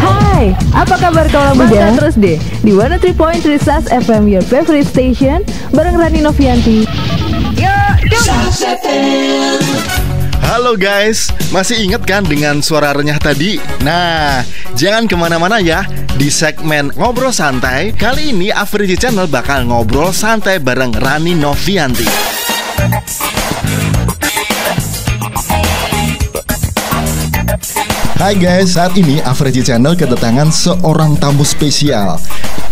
Hai, apa kabar kaula muda? Terus deh di 103.3 SAS FM, your favorite station, bareng Rani Novianti. Halo guys, masih ingat kan dengan suara renyah tadi? Nah, jangan kemana-mana ya. Di segmen Ngobrol Santai, kali ini Afriji Channel bakal ngobrol santai bareng Rani Novianti. Hai guys, saat ini Afriji Channel kedatangan seorang tamu spesial,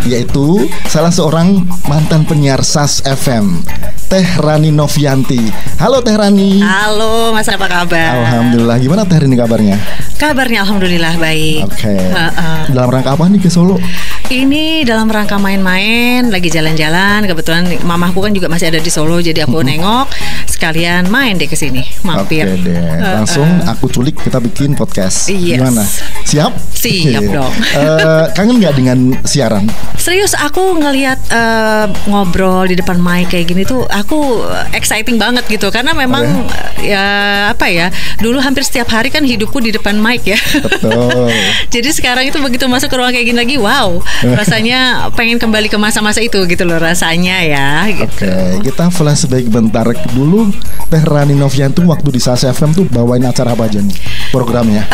yaitu salah seorang mantan penyiar SAS FM, Teh Rani Novianti. Halo Teh Rani. Halo Mas, apa kabar? Alhamdulillah, gimana Teh Rani kabarnya? Kabarnya alhamdulillah baik. Oke. Dalam rangka apa nih ke Solo? Ini dalam rangka main-main, lagi jalan-jalan. Kebetulan mamahku kan juga masih ada di Solo, jadi aku nengok sekalian main deh ke sini, mampir. Oke deh, langsung aku culik, kita bikin podcast. Yes. Gimana? Siap? Siap dong. Kangen nggak dengan siaran? Serius, aku ngelihat ngobrol di depan mic kayak gini tuh aku exciting banget gitu, karena memang ya apa ya, dulu hampir setiap hari kan hidupku di depan mic ya. Betul. Jadi sekarang itu begitu masuk ke ruang kayak gini lagi, wow, rasanya pengen kembali ke masa-masa itu gitu loh rasanya ya. Gitu. Oke, kita flashback bentar dulu. Teh Rani Novianti waktu di SAS FM tuh bawain acara apa aja nih programnya?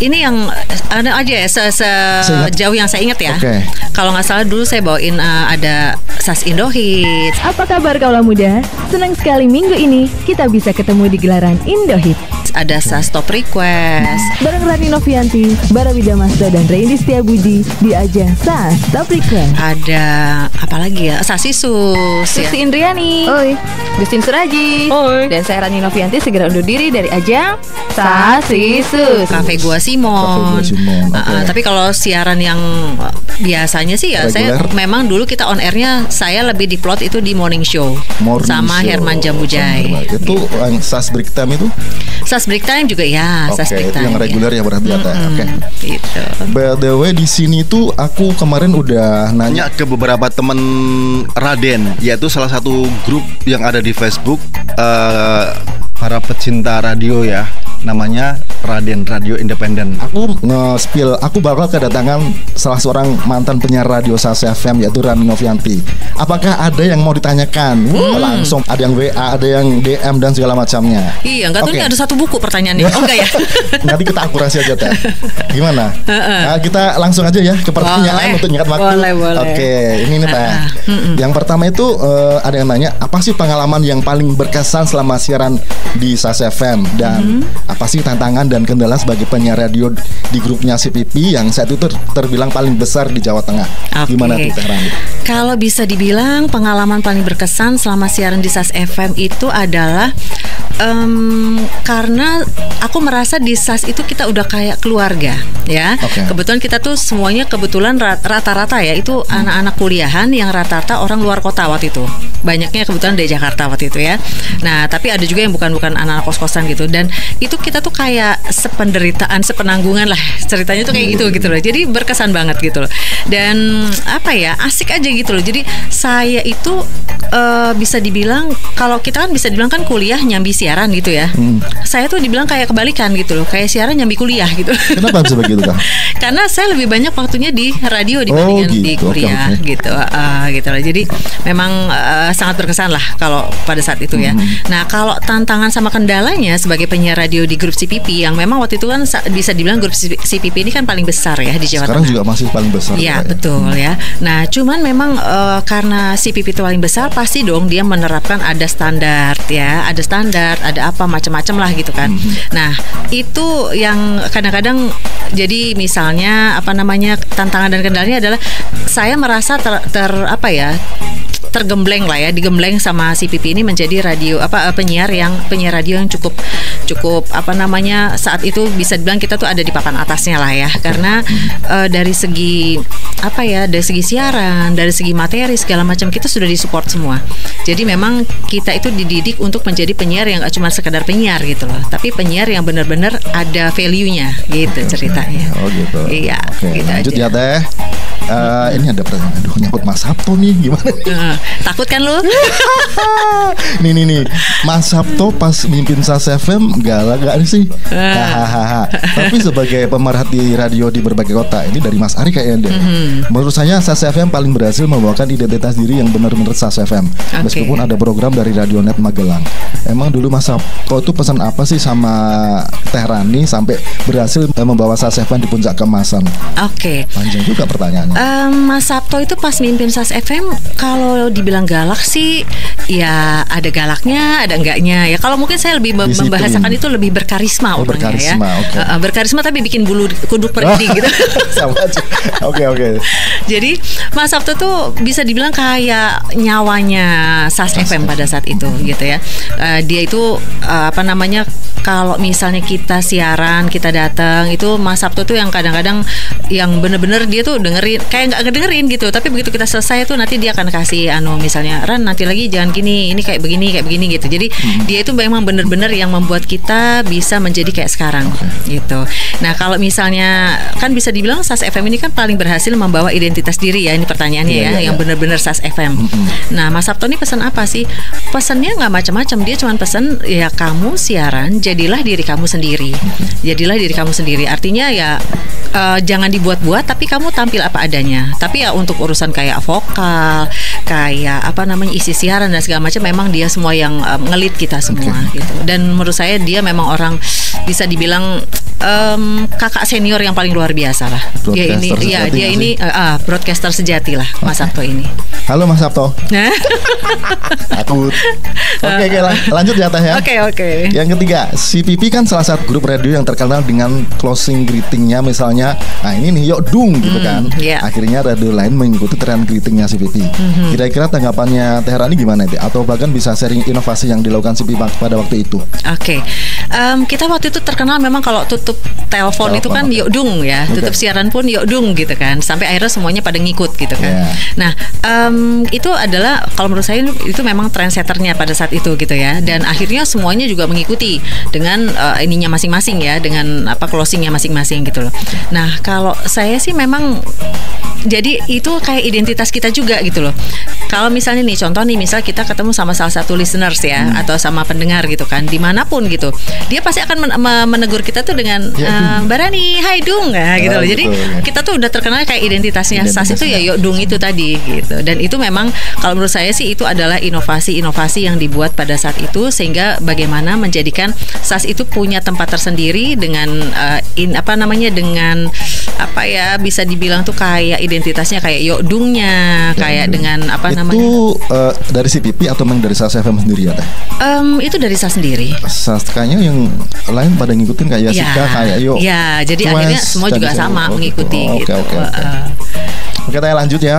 Ini yang ada aja ya, sejauh yang saya ingat ya. Okay. Kalau nggak salah dulu saya bawain ada SAS Indohits. Apa kabar kaula muda? Senang sekali minggu ini kita bisa ketemu di gelaran Indohits. Ada SAS Top Request bareng Rani Novianti, Barawida Masda dan Reindi Setiabudi di ajang SAS Top Request. Ada apa lagi ya? SAS Isus, Susi Indriani, Oi, Gustin Suraji, Oi, dan saya Rani Novianti segera undur diri dari ajang SAS Isus. Cafe Gua Simon. Okay. Tapi kalau siaran yang biasanya sih ya, regular. saya memang dulu kita on airnya saya lebih diplot itu di morning show sama Herman Jambujay. Itu yang SAS Break Time itu? SAS Break Time juga ya. Oke, SAS Break itu Time yang reguler ya berarti ya. Oke. Gitu. By the way, di sini tuh aku kemarin udah nanya ke beberapa temen Raden, yaitu salah satu grup yang ada di Facebook, para pecinta radio ya, namanya Raden Radio Independen. Aku nge-spill, aku bakal kedatangan salah seorang mantan penyiar radio SAS FM, yaitu Rani Novianti. Apakah ada yang mau ditanyakan? Langsung ada yang WA, ada yang DM dan segala macamnya. Iya, nggak tahu ini ada satu buku pertanyaannya. Oh enggak ya? Nanti kita akurasi aja Teh. Gimana? Nah, kita langsung aja ya ke pertanyaan untuk nyikat waktu. Boleh. Oke, ini nih Teh. Yang pertama itu ada yang nanya, apa sih pengalaman yang paling berkesan selama siaran di SAS FM, dan apa sih tantangan dan kendala sebagai penyiar radio di grupnya CPP yang saat itu terbilang paling besar di Jawa Tengah? Gimana tuh Teh Rani? Kalau bisa dibilang pengalaman paling berkesan selama siaran di SAS FM itu adalah karena aku merasa di SAS itu kita udah kayak keluarga ya. Kebetulan kita tuh semuanya kebetulan rata-rata ya itu anak-anak kuliahan yang rata-rata orang luar kota waktu itu. Banyaknya kebetulan dari Jakarta waktu itu ya. Nah, tapi ada juga yang bukan anak-anak kos-kosan gitu, dan itu kita tuh kayak sependeritaan, sepenanggungan lah ceritanya tuh kayak gitu loh. Jadi berkesan banget gitu loh. Dan apa ya, asik aja gitu loh. Jadi saya itu bisa dibilang, kalau kita kan bisa dibilang kan kuliah nyambi siaran gitu ya. Saya tuh dibilang kayak kebalikan gitu loh, kayak siaran nyambi kuliah gitu. Kenapa bisa begitu Kak? Karena saya lebih banyak waktunya di radio dibandingkan di kuliah gitu. Gitu loh. Jadi memang sangat berkesan lah kalau pada saat itu ya. Nah, kalau tantangan sama kendalanya sebagai penyiar radio di grup CPP yang memang waktu itu kan bisa dibilang grup CPP ini kan paling besar ya di Jawa Tengah. Sekarang juga masih paling besar. Iya, betul ya. Nah, cuman memang karena CPP itu paling besar, pasti dong dia menerapkan ada standar ya, ada standar, ada apa macam-macam lah gitu kan. Nah, itu yang kadang-kadang jadi misalnya apa namanya tantangan dan kendalanya adalah saya merasa tergembleng lah ya, digembleng sama CPP ini menjadi penyiar radio yang cukup apa namanya saat itu bisa dibilang kita tuh ada di papan atasnya lah ya, karena dari segi dari segi siaran, dari segi materi segala macam kita sudah disupport semua. Jadi memang kita itu dididik untuk menjadi penyiar yang gak cuma sekedar penyiar gitu loh, tapi penyiar yang benar-benar ada value-nya gitu ceritanya. Oh gitu. Iya. Oke, gitu lanjut aja. ya Teh. Ini ada pertanyaan. Aduh, nyangkut Mas Sabto nih, gimana? Takut kan lu? nih. Mas Sabto pas mimpin SAS FM galak gak sih? Hahaha. Tapi sebagai pemerhati radio di berbagai kota, ini dari Mas Ari kayaknya deh. Menurut saya SAS FM paling berhasil membawakan identitas diri yang benar-benar SAS FM. Meskipun ada program dari Radionet Magelang. Emang dulu Mas Sabto itu pesan apa sih sama Teh Rani sampai berhasil membawa SAS FM di puncak keemasan? Panjang juga pertanyaannya. Mas Sabto itu pas mimpin SAS FM, kalau dibilang galak sih, ya ada galaknya, ada enggaknya. Ya kalau mungkin saya lebih membahasakan itu lebih berkarisma orangnya ya. Berkarisma tapi bikin bulu kuduk merinding gitu. Sama aja. Oke. Jadi Mas Sabto tuh bisa dibilang kayak nyawanya SAS FM pada saat itu gitu ya. Dia itu kalau misalnya kita siaran, kita datang, itu Mas Sabto tuh yang kadang-kadang yang bener-bener dia tuh dengerin, kayak nggak ngedengerin gitu. Tapi begitu kita selesai tuh nanti dia akan kasih misalnya, Ran nanti lagi jangan gini, ini kayak begini gitu. Jadi dia itu memang bener-bener yang membuat kita bisa menjadi kayak sekarang gitu. Nah kalau misalnya kan bisa dibilang SAS FM ini kan paling berhasil membawa identitas diri ya, ini pertanyaannya yang bener-bener SAS FM. Nah Mas Sabto ini pesan apa sih? Pesannya nggak macam-macam, dia cuma pesan ya kamu siaran jadilah diri kamu sendiri. Jadilah diri kamu sendiri. Artinya ya jangan dibuat-buat, tapi kamu tampil apa adanya. Tapi ya untuk urusan kayak vokal, kayak isi siaran dan segala macam, memang dia semua yang ngelit kita semua gitu. Dan menurut saya dia memang orang bisa dibilang kakak senior yang paling luar biasa lah. Dia ini broadcaster sejati lah Mas Sabto ini. Halo Mas Sabto. Takut. Oke, lanjut ya Teh ya. Oke. Yang ketiga, CPP kan salah satu grup radio yang terkenal dengan closing greetingnya, misalnya, ini nih yuk dung gitu kan. Akhirnya radio lain mengikuti tren greetingnya CPP. Kira-kira tanggapannya Teh Rani gimana itu? Atau bahkan bisa sharing inovasi yang dilakukan CPP pada waktu itu? Kita waktu itu terkenal memang kalau tutup telepon itu kan yuk dung ya, tutup siaran pun yuk dung gitu kan. Sampai akhirnya semuanya pada ngikut gitu kan. Nah itu adalah kalau menurut saya itu memang trendsetternya pada saat itu gitu ya. Dan akhirnya semuanya juga mengikuti dengan ininya masing-masing ya, dengan closingnya masing-masing gitu loh. Nah kalau saya sih memang jadi itu kayak identitas kita juga gitu loh. Kalau misalnya nih contoh nih, misal kita ketemu sama salah satu listeners ya, atau sama pendengar gitu kan, dimanapun gitu, dia pasti akan menegur kita tuh dengan Mbak Rani, hai dung gitu loh. Jadi kita tuh udah terkenal kayak identitasnya SAS itu ya yuk dung itu tadi gitu. Dan itu memang kalau menurut saya sih itu adalah inovasi-inovasi yang dibuat pada saat itu, sehingga bagaimana menjadikan SAS itu punya tempat tersendiri dengan dengan bisa dibilang tuh kayak identitasnya kayak yuk dungnya, kayak dengan itu dari CPP atau memang dari SAS FM sendiri ya Teh? Itu dari SAS sendiri. SAS kayaknya yang lain pada ngikutin kayak Yasika, kayak yuk. Ya, jadi akhirnya semua juga sama mengikuti gitu. Oke, kita lanjut ya.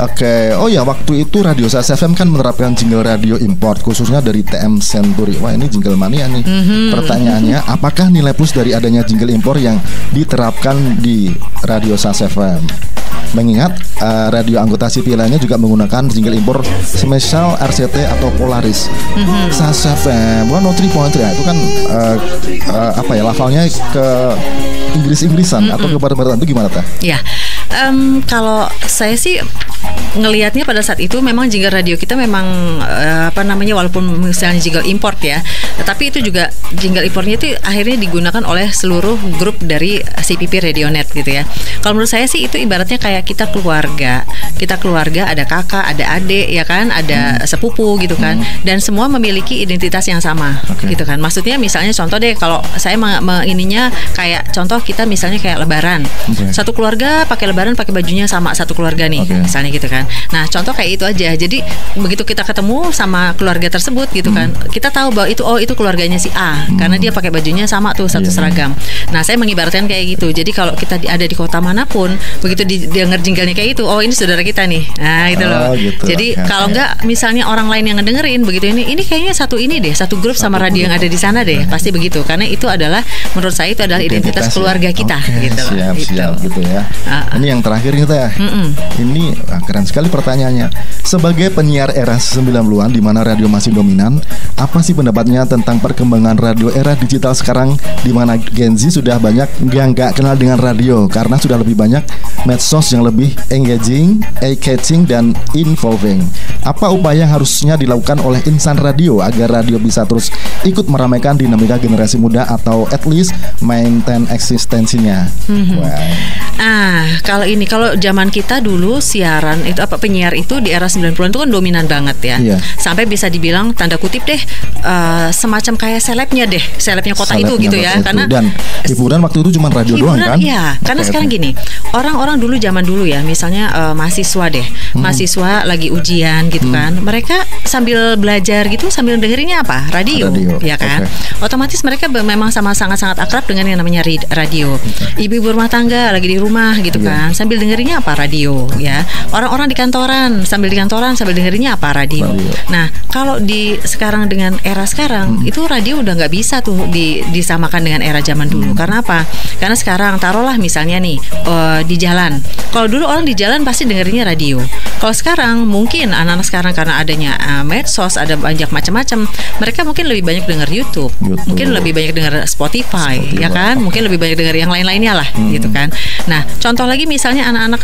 Oke. Oh ya, waktu itu Radio SAS FM kan menerapkan jingle radio import khususnya dari TM Century. Wah, ini jingle mania nih. Pertanyaannya, apakah nilai plus dari adanya jingle impor yang diterapkan di Radio SAS FM? Mengingat radio anggota sipil lainnya juga menggunakan jingle impor semisal RCT atau Polaris. SAS FM 103.3 itu kan lafalnya ke Inggris-Inggrisan atau ke barat-baratan, itu gimana Teh? Ya. Kalau saya sih ngelihatnya pada saat itu memang jingle radio kita memang walaupun misalnya jingle import ya, tetapi itu juga jingle importnya itu akhirnya digunakan oleh seluruh grup dari CPP Radionet gitu ya. Kalau menurut saya sih itu ibaratnya kayak kita keluarga, ada kakak, ada adik ya kan, ada sepupu gitu kan, dan semua memiliki identitas yang sama gitu kan. Maksudnya misalnya contoh deh, kalau saya ininya kayak contoh kita misalnya kayak lebaran, satu keluarga pakai lebaran pakai bajunya sama, satu keluarga nih misalnya gitu kan. Nah contoh kayak itu aja. Jadi begitu kita ketemu sama keluarga tersebut gitu kan, kita tahu bahwa itu keluarganya si A karena dia pakai bajunya sama tuh, satu seragam. Nah saya mengibaratkan kayak gitu. Jadi kalau kita ada di kota manapun, begitu denger jinglenya kayak itu, ini saudara kita nih. Nah itu loh. Jadi kalau enggak misalnya orang lain yang ngedengerin begitu, ini kayaknya satu grup sama radio yang ada di sana deh, pasti begitu. Karena itu adalah menurut saya itu adalah identitas keluarga kita gitu. Siap gitu ya. Ini yang terakhir kita ya. Ini keren sekali pertanyaannya. Sebagai penyiar era 90-an di mana radio masih dominan, apa sih pendapatnya tentang perkembangan radio era digital sekarang, di mana Gen Z sudah banyak nggak kenal dengan radio karena sudah lebih banyak medsos yang lebih engaging, eye-catching, dan involving. Apa upaya yang harusnya dilakukan oleh insan radio agar radio bisa terus ikut meramaikan dinamika generasi muda atau at least maintain eksistensinya? Kalau zaman kita dulu siaran itu penyiar itu di era 90-an itu kan dominan banget ya. Sampai bisa dibilang tanda kutip deh semacam kayak selebnya kota itu gitu ya. Karena dan hiburan waktu itu cuma radio doang kan? Iya, karena sekarang gini, orang-orang dulu zaman dulu ya, misalnya mahasiswa lagi ujian gitu kan. Mereka sambil belajar gitu sambil dengerinnya apa? Radio ya kan? Otomatis mereka memang sangat-sangat akrab dengan yang namanya radio. Ibu-ibu rumah tangga lagi di rumah gitu kan, sambil dengerinnya apa? Radio ya. Orang-orang di kantoran sambil dengerinnya apa? Radio. Nah, kalau sekarang dengan era sekarang itu radio udah nggak bisa tuh disamakan dengan era zaman dulu. Karena apa? Karena sekarang taruhlah misalnya nih di jalan. Kalau dulu orang di jalan pasti dengerinnya radio. Kalau sekarang mungkin anak-anak sekarang karena adanya medsos, ada banyak macam-macam, mereka mungkin lebih banyak dengar YouTube. Mungkin lebih banyak dengar Spotify ya kan? Mungkin lebih banyak dengar yang lain-lainnya lah gitu kan. Nah, contoh lagi misalnya anak-anak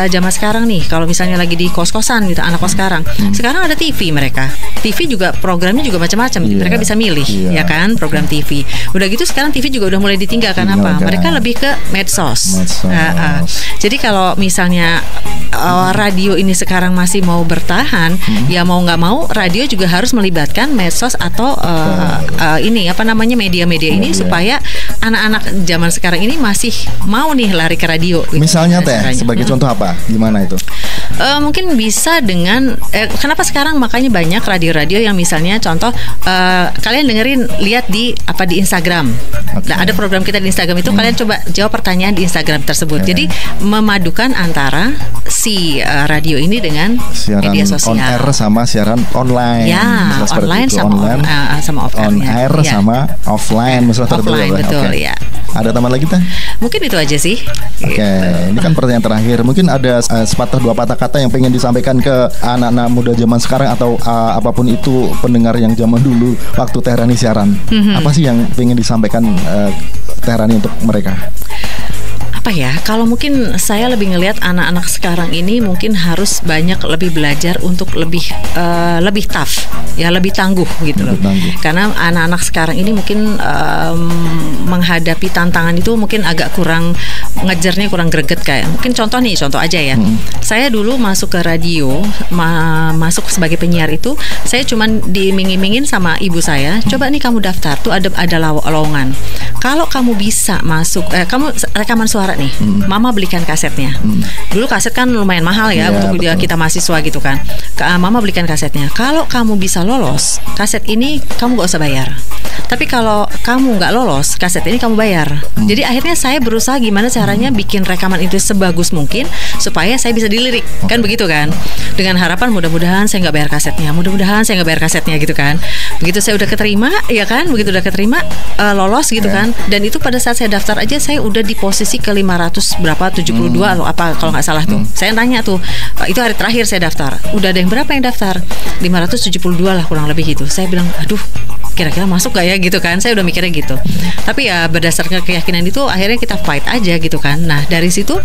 zaman sekarang nih, kalau misalnya lagi di kos-kosan gitu, anak kos sekarang ada TV mereka. TV juga programnya juga macam-macam. Mereka bisa milih ya kan program TV. Udah gitu sekarang TV juga udah mulai ditinggalkan apa? Mereka lebih ke medsos. Jadi kalau misalnya radio ini sekarang masih mau bertahan, ya mau nggak mau radio juga harus melibatkan medsos atau media-media ini supaya anak-anak zaman sekarang ini masih mau nih lari ke radio. Misalnya sebagai contoh apa? Gimana itu? Mungkin bisa dengan kenapa sekarang makanya banyak radio-radio yang misalnya contoh kalian lihat di Instagram. Nah, ada program kita di Instagram itu kalian coba jawab pertanyaan di Instagram tersebut. Jadi memadukan antara si radio ini dengan siaran media sosial. On air sama siaran online. Ya, online sama off air. On air sama offline, offline betul ya. Ada tambahan lagi Teh? Mungkin itu aja sih. Ini kan pertanyaan terakhir. Mungkin ada sepatah dua patah kata yang pengen disampaikan ke anak-anak muda zaman sekarang atau apapun itu pendengar yang zaman dulu waktu Teh Rani siaran. Apa sih yang pengen disampaikan Teh Rani untuk mereka? Apa ya, kalau mungkin saya lebih ngelihat anak-anak sekarang ini mungkin harus banyak lebih belajar untuk lebih tough ya, lebih tangguh gitu loh. Karena anak-anak sekarang ini mungkin menghadapi tantangan itu mungkin agak kurang ngejarnya, kurang greget kayak. Mungkin contoh aja ya. Saya dulu masuk ke radio, masuk sebagai penyiar itu, saya cuman diiming-imingin sama ibu saya, coba nih kamu daftar, tuh ada lowongan. Kalau kamu bisa masuk, kamu rekaman suara nih, mama belikan kasetnya. Dulu kaset kan lumayan mahal ya untuk kita mahasiswa gitu kan. Mama belikan kasetnya. Kalau kamu bisa lolos, kaset ini kamu gak usah bayar. Tapi kalau kamu gak lolos, kaset ini kamu bayar. Jadi akhirnya saya berusaha gimana caranya bikin rekaman itu sebagus mungkin supaya saya bisa dilirik. Kan begitu kan. Dengan harapan mudah-mudahan saya gak bayar kasetnya, gitu kan. Begitu saya udah keterima, ya kan. Begitu udah keterima, lolos gitu kan. Dan itu pada saat saya daftar aja saya udah di posisi ke 500 berapa 72 atau apa kalau nggak salah tuh. Saya tanya tuh, itu hari terakhir saya daftar. Udah ada yang berapa yang daftar? 572 lah kurang lebih gitu. Saya bilang, aduh, kira-kira masuk gak ya gitu kan. Saya udah mikirnya gitu. Tapi ya berdasarkan keyakinan itu akhirnya kita fight aja gitu kan. Nah, dari situ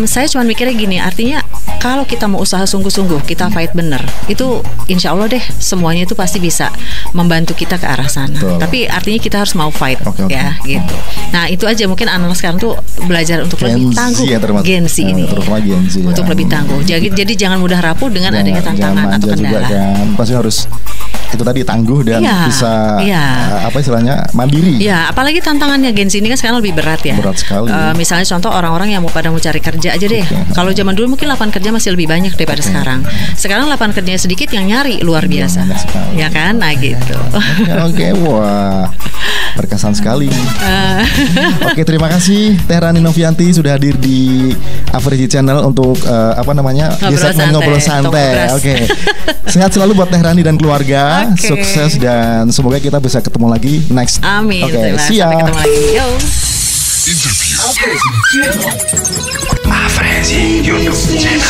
saya cuma mikirnya gini, artinya kalau kita mau usaha sungguh-sungguh, kita fight bener, itu insya Allah deh semuanya itu pasti bisa membantu kita ke arah sana. Tapi artinya kita harus mau fight ya gitu. Nah, itu aja mungkin anak sekarang tuh belajar untuk lebih tangguh. Gen Z ini untuk lebih tangguh. Jadi jangan mudah rapuh dengan adanya tantangan atau kendala. Pasti harus itu tadi tangguh dan bisa apa istilahnya mandiri. Ya, apalagi tantangannya Gen Z ini kan sekarang lebih berat ya. Berat sekali. Misalnya contoh orang-orang yang mau cari kerja aja deh. Kalau zaman dulu mungkin lapangan kerja masih lebih banyak daripada sekarang. Sekarang lapangan kerjanya sedikit, yang nyari luar biasa. Ya kan? Nah gitu. Wah. Berkesan sekali. Oke, terima kasih Teh Rani Novianti sudah hadir di Average Channel untuk di segmen ngobrol santai. Oke. Sehat selalu buat Teh Rani dan keluarga. Sukses dan semoga kita bisa ketemu lagi next. Amin. Oke, siap. Sampai ketemu lagi. Yo. Average YouTube channel.